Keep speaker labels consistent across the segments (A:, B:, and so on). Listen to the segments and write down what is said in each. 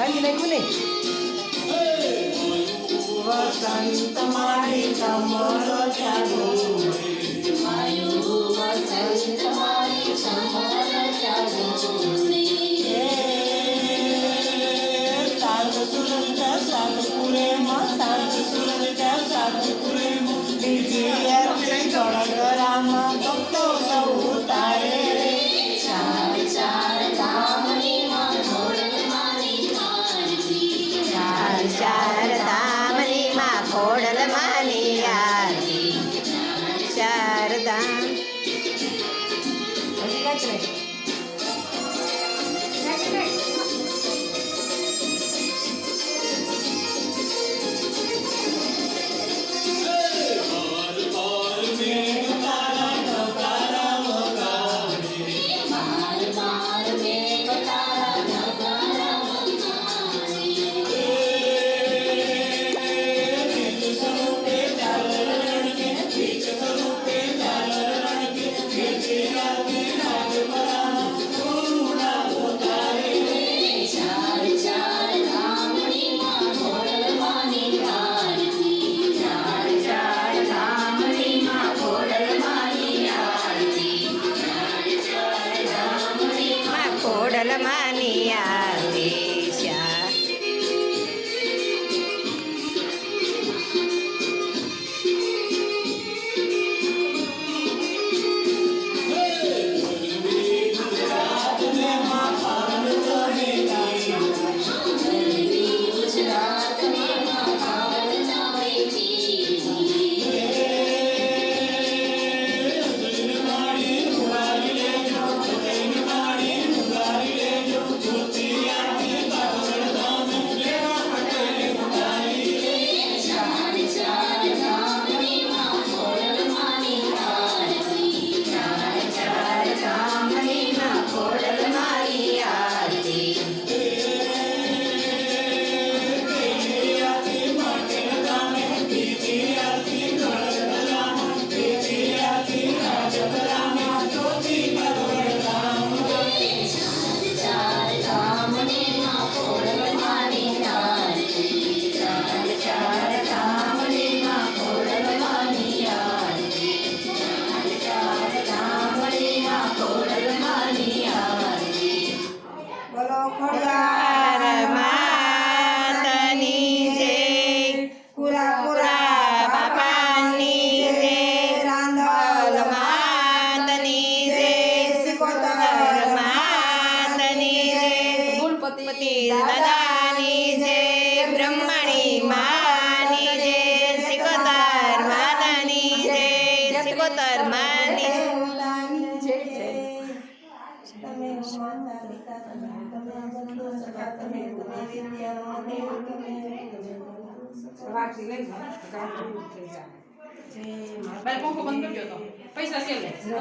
A: કાંગી નાખ્યું ને વસંત મારી કમરો ચાલો વસંત મારી કમરો ચાલો સાત સુરજ સાતપુરે માં સાત સુરજ સાતપુરે માં ગળામાં ભક્તો સૌ તારે ચાર ચાર ધામની માં ખોડલ માની આરતી ચાર ચાર ધામની માં ખોડલ માની આરતી ચાર ધામ ખોડલ માની આરતી દાદાની જય બ્રહ્મણી માની જય સિકોતર માતાની જય સિકોતર માની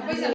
B: પૈસા